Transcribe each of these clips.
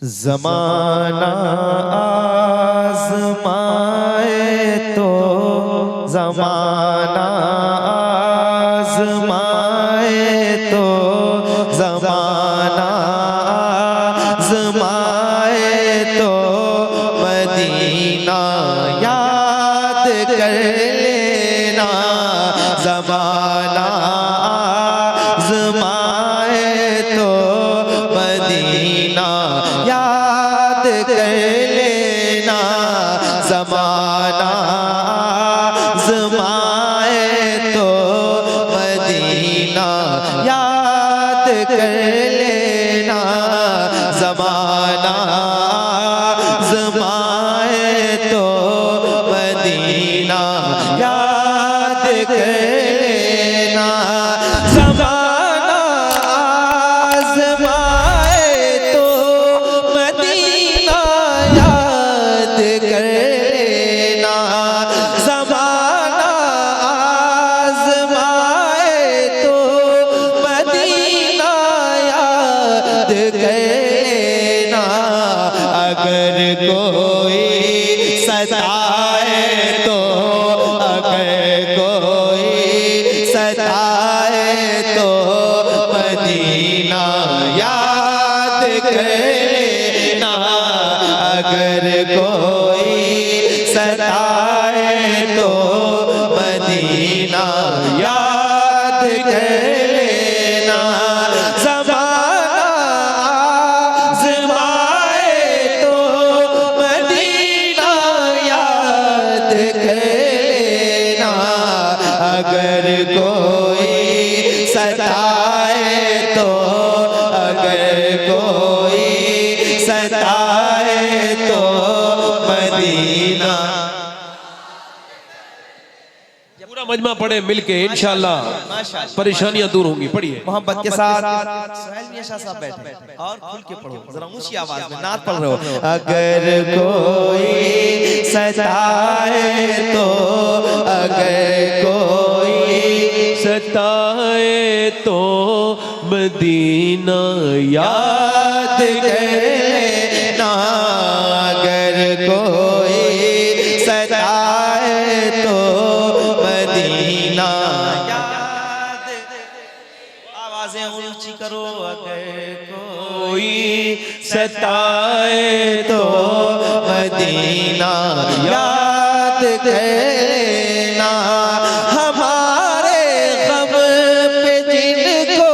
ज़माना आज़माए तो ज़माना आज़माए तो ज़माना आज़माए तो मदीना याद कर लेना। ज़माना आज़माए तो मदीना याद कर लेना। ज़माना आज़माए तो मदीना याद कर लेना। ज़माना आज़माए तो मदीना याद कर लेना। ज़माना आज़माए तो मदीना याद कर लेना। ज़माना आज़माए तो मदीना याद कर लेना। अगर कोई सताए तो अगर कोई सताए तो मदीना याद कर लेना। अगर कोई सताए तो मदीना याद कर लेना। ज़माना आज़माए तो मदीना याद कर लेना। अगर कोई सताए तो अगर कोई सताए तो मदीना। पूरा मजमा पढ़े मिलके इंशाअल्लाह परेशानियां दूर होंगी। पढ़िए मोहब्बत के साथ सुहेल मियां शाह साहब बैठे और खुल के पढ़ो, जरा ऊंची आवाज में नात पढ़ रहे हो। अगर कोई सताए तो अगर कोई सताए तो मदीना याद कर लेना। अगर कोई सताए तो मदीना याद। आवाजें ऊंची करो। अगर कोई सताए तो मदीना याद कर लेना। हमारे गम पे जिनको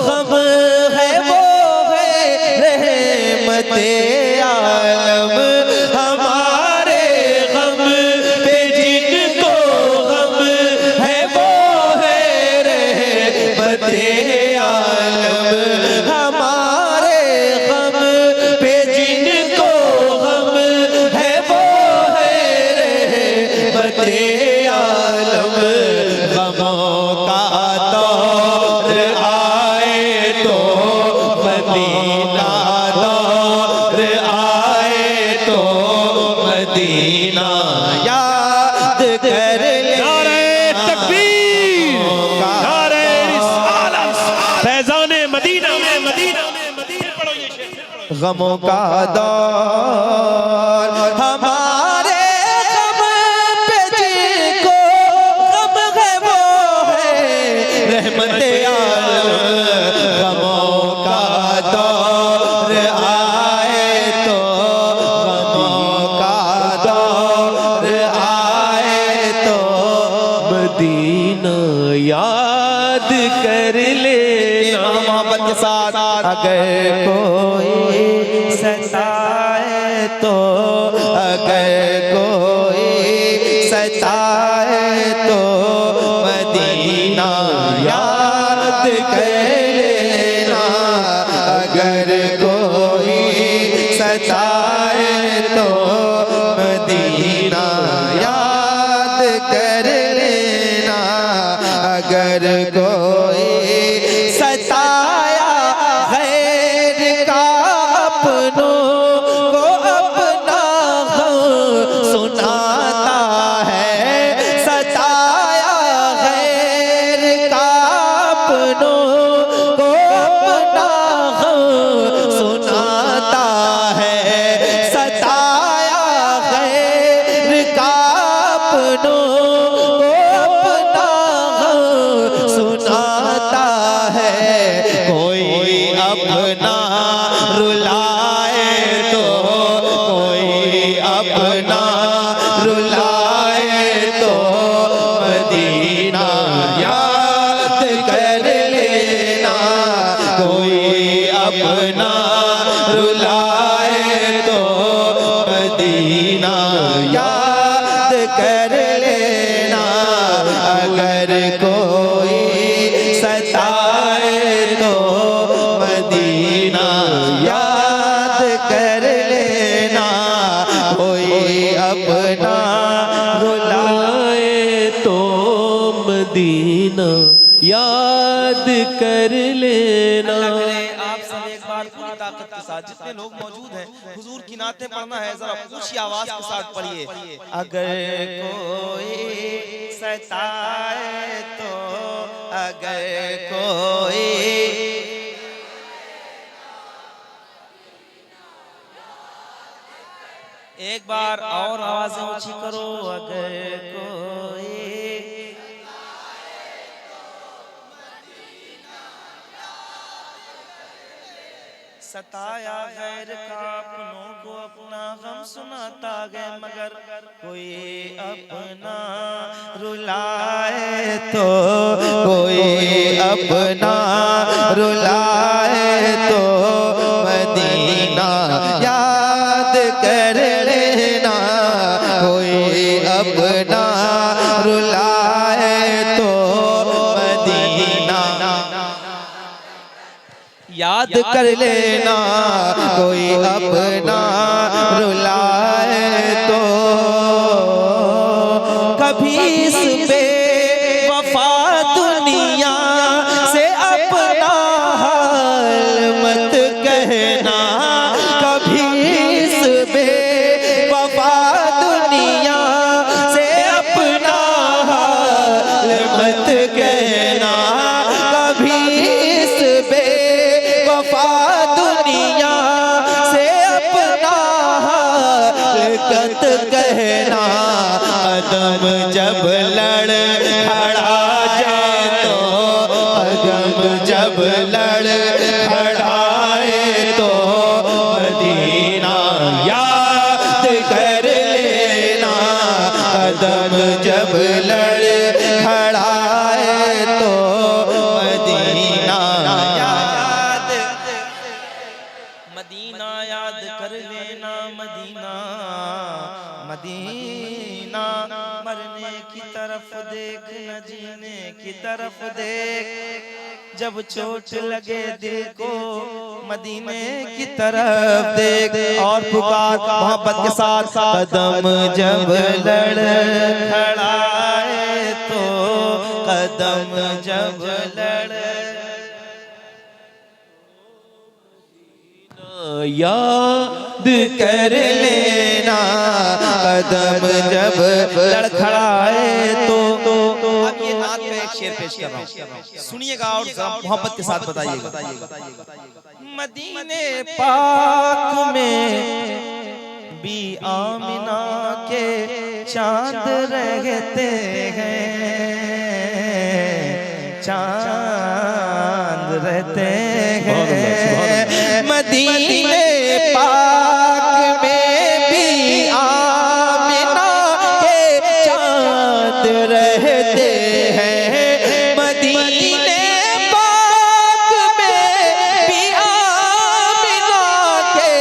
गम है वो है रहमते आलम। हमारे गम पे जिनको गम है वो है रहमते आलम। हमारे गम पे जिनको गम है वो है रहमते आलम। गमों का दौर आए तो मदीना दौर आए तो मदीना याद कर ले। नारे तकबीर, नारे रिसालत, फैज़ाने मदीना में मदीना पढ़ो ये शेर। गमों का दौर हमारे गम पे जिनको गम है वो है रहमते आलम। गमों का दौर आए तो गमों का दौर आए तो मदीना याद कर लेना। मोहब्बत के साथ अगर कोई सताए तो अगर कोई सताए तो मदीना याद कर लेना। अगर कोई सताए तो मदीना याद कर लेना। अगर कोई सताया गैर का अपनों को अपना गम सुनाता है। सताया गैर का अपनों को अपना गम सुनाता कर लेना, अगर कोई सताए तो मदीना याद कर लेना, कोई अपना रुलाए तो मदीना याद कर लेना। आप सब एक बार पूरी ताकत के साथ जितने लोग मौजूद हैं हुजूर की नातें पढ़ना है, जरा ऊंची आवाज के साथ पढ़िए। अगर कोई सताए तो, अगर कोई एक बार और आवाजें ऊंची करो, अगर कोई सताया गैर का अपनों को अपना गम सुनाता गए, मगर कोई अपना रुलाए तो, कोई अपना रुलाए तो मदीना याद कर लेना, कोई अपना रुलाए तो मदीना याद कर लेना, कोई अपना रुलाए तो। कभी इस बेवफा दुनिया से अपना हाल मत कहना, कभी इस बेवफा दुनिया से अपना हाल मत कहना, कभी इस बेवफा दुनिया से अपना हरकत कहना, कदम जब लड़ खड़ा जाए तो, कदम जब लड़ खड़ाए तो मदीना याद कर लेना, कदम जब लड़ खड़ाए तो मदीना मदीना याद कर लेना, मदीना मदीना मरने की तरफ देख, न जीने की तरफ देख, जब चोट लगे दिल को मदीने की तरफ देख, और पुकार मोहब्बत के साथ, कदम जब लड़ खड़ाए तो, कदम जब लड़ याद कर लेना, कदम जब लड़खड़ाए तो। अब ये नात में एक शेर पेश कर रहा हूँ, सुनिएगा और मोहब्बत के साथ बताइएगा। मदीने पाक में भी आमिना के चांद रहते हैं, चांद रहते हैं, मदीने पाक में भी आमिना के चांद रहते हैं, मदीने पाक में भी आमिना के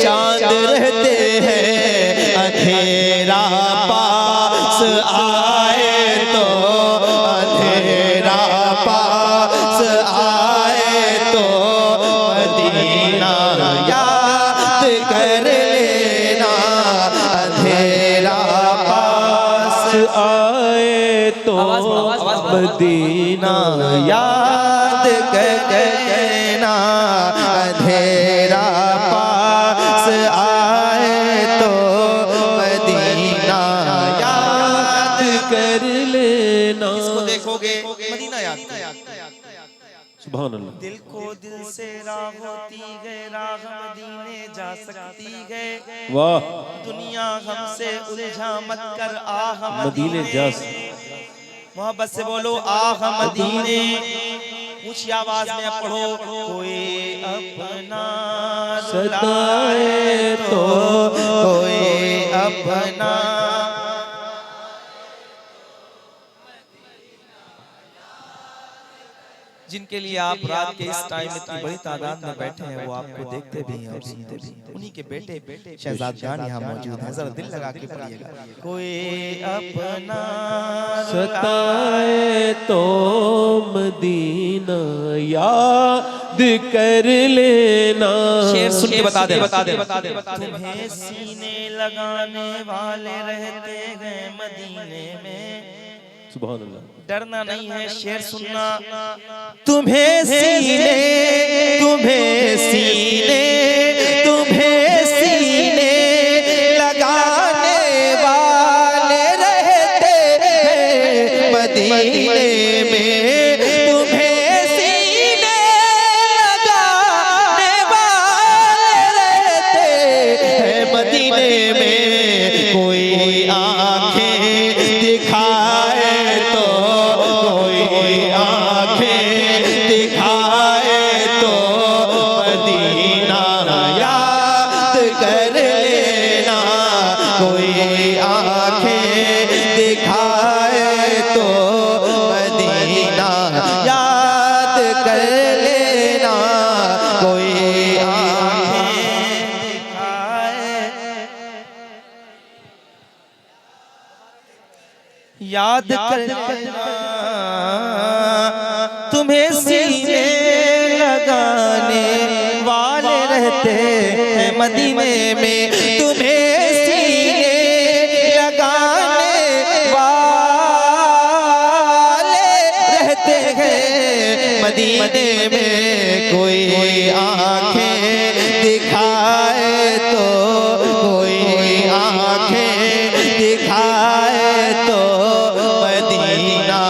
चांद रहते हैं, अंधेरा पास आए तो, अंधेरा पास आए तो मदीना याद कर लेना, अंधेरा पास आए तो मदीना याद कर लेना, अंधेरा पास आए तो मदीना याद कर लेना। इसको देखोगे मदीना याद सुभान अल्लाह। दिल को दिल से राह होती है, राह मदीने जा सकती है, वाह, दुनिया हमसे उलझा मत कर, आह मदीने जा मोहब्बत से बोलो आह मदीने, ऊंची आवाज में पढ़ो, कोई अपना सताए तो, कोई अपना जिन जिनके लिए आप रात के इस टाइम इतनी बड़ी तादाद में बैठे हैं, वो आपको देखते भी हैं और सुनते भी हैं। उन्हीं के बेटे शहजादगान यहाँ मौजूद हैं, जरा दिल लगा के पढ़िएगा। कोई अपना सताए तो मदीना याद कर लेना। शेर सुन के बता दे। तुम्हें सीने लगाने वाले रहते हैं मदीने में, सुभान अल्लाह। डरना नहीं है, शेर सुनना। तुम्हें सीने लगाने वाले रहते हैं मदीने में, तुम्हें सीने लगाने वाले रहते हैं मदीने में। कोई आंखें दिखाए तो, कोई आंखें दिखाए तो मदीना याद कर लेना। कोई आंखें दिखाए तो मदीना याद कर लेना। कोई आंखें दिखाए याद कर लेना। तुम्हें सीने लगाने वाले रहते हैं मदीने में, तुम्हें सीने लगाने वाले रहते हैं मदीने में। कोई आंखें दिखाए तो, कोई आंखें दिखाए तो मदीना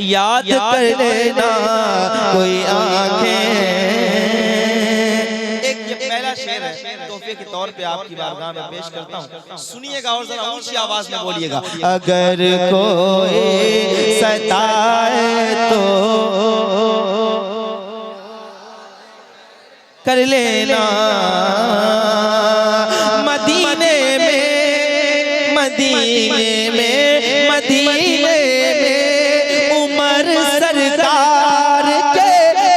याद कर लेना। कोई आंखें। एक ये पहला शेर है, तोहफे के तौर पे आपकी बारगाह में पेश करता हूँ, सुनिएगा और जरा ऊंची आवाज में बोलिएगा। अगर कोई सताए तो कर लेना मदीने में, मदीने में, मदीने में उमर सरकार के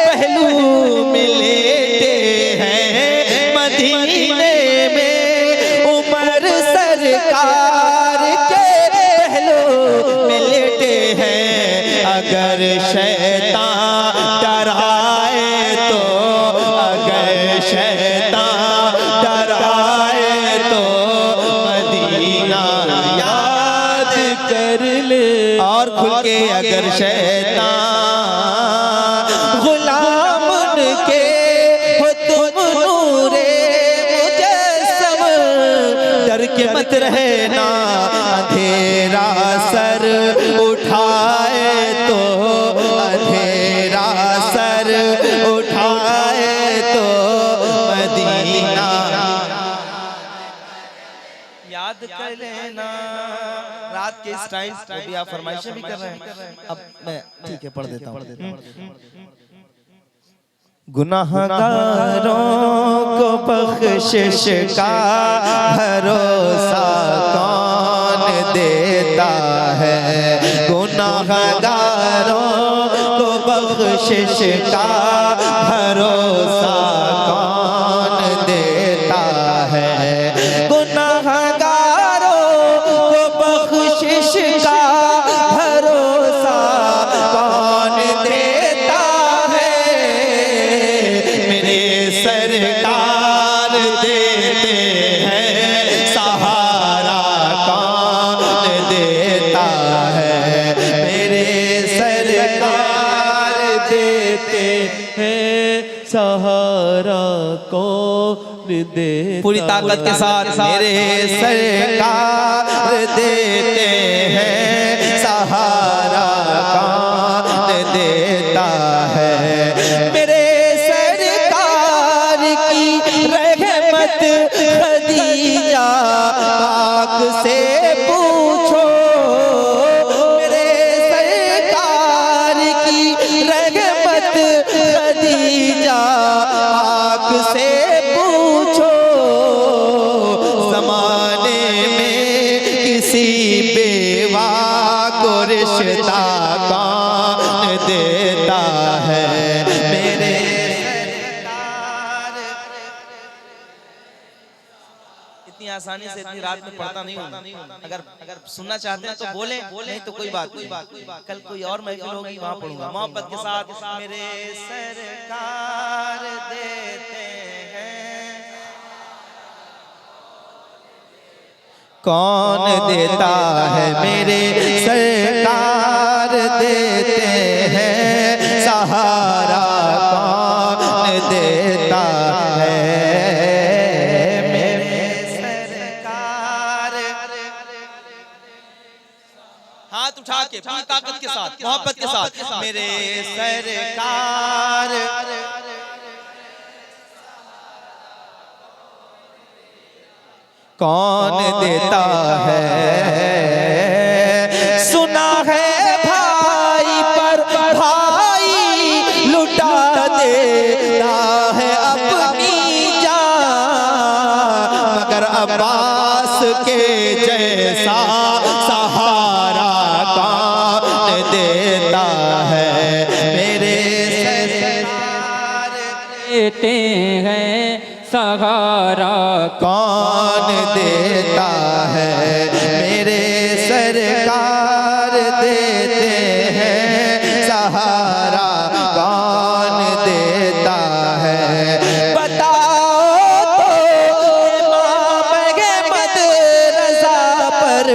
पहलू मिलते हैं। मदीने में उमर सरकार के पहलू मिलते हैं। अगर शैतान डराए तो, अगर शैतान डराए तो मदीना याद कर ले। और खुल के अगर शैतान गुलाम उनके हो तुम नूरे मुजस्सम, डर के मत रहना। अंधेरा सर उठाए तो, अंधेरा सर उठाए तो मदीना याद कर लेना। रात के इस टाइम पे भी आप फरमाइशें भी कर रहे हैं। अब मैं ठीक है पढ़ देता हूँ। गुनाहगारों को बख्शिश का भरोसा कौन देता है। गुनाहगारों को बख्शिश का भरोसा कौन देता है। गुनाहगारों को बख्शिश का भरोसा कौन देता है। मेरे सरकार देते हैं सहारा कौन देता है। मेरे सरकार देते हैं सहारा कौन देता। पूरी ताकत के साथ मेरे सरकार देते हैं सहारा कौन देता है। मेरे सरकार की रहमत खदीजा पाक से पूछो। मेरे सरकार की रहमत खदीजा पाक से पूछो। ज़माने में किसी बेवा को रिश्ता कौन इतनी आसानी से इतनी रात में पढ़ता नहीं हूँ। अगर सुनना चाहते हैं तो बोले, नहीं तो कोई बात नहीं। कल कोई और महफिल होगी वहाँ पढ़ूंगा। मोहब्बत के साथ मेरे सरकार देते हैं, कौन देता है मेरे सरकार देते हैं, सहारा कौन देता है मेरे सरकार। हाथ उठा के पूरी ताकत के साथ मोहब्बत के साथ मेरे सरकार। कौन देता है, सुना है भाई पर भाई लुटा देता है अपनी जान, मगर अब्बास के जैसा सहारा कौन देता है मेरे सरकार देते हैं सहारा कौन देता है मेरे सरकार देते हैं, सहारा कौन देता है। बताओ तो इमाम अहमद रज़ा पर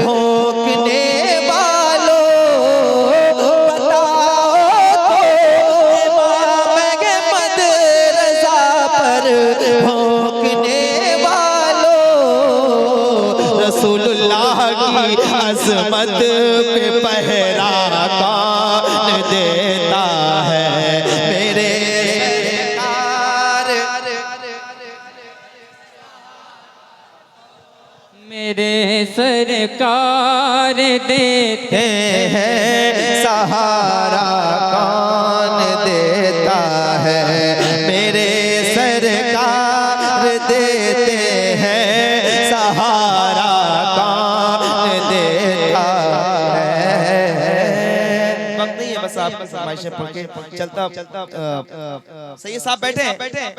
भोंकने वालों, बताओ तो इमाम अहमद रज़ा पर भोंकने वालों, रसूलुल्लाह की अज़मत पे पहरा कौन देता है मेरे सरकार। मेरे सरकार देते हैं, सहारा कौन देता है मेरे सरकार देते हैं, सहारा कौन देता है। वक्त नहीं है, बस आप फरमाइशें पढ़ के चलता। सही है साहब, बैठे हैं।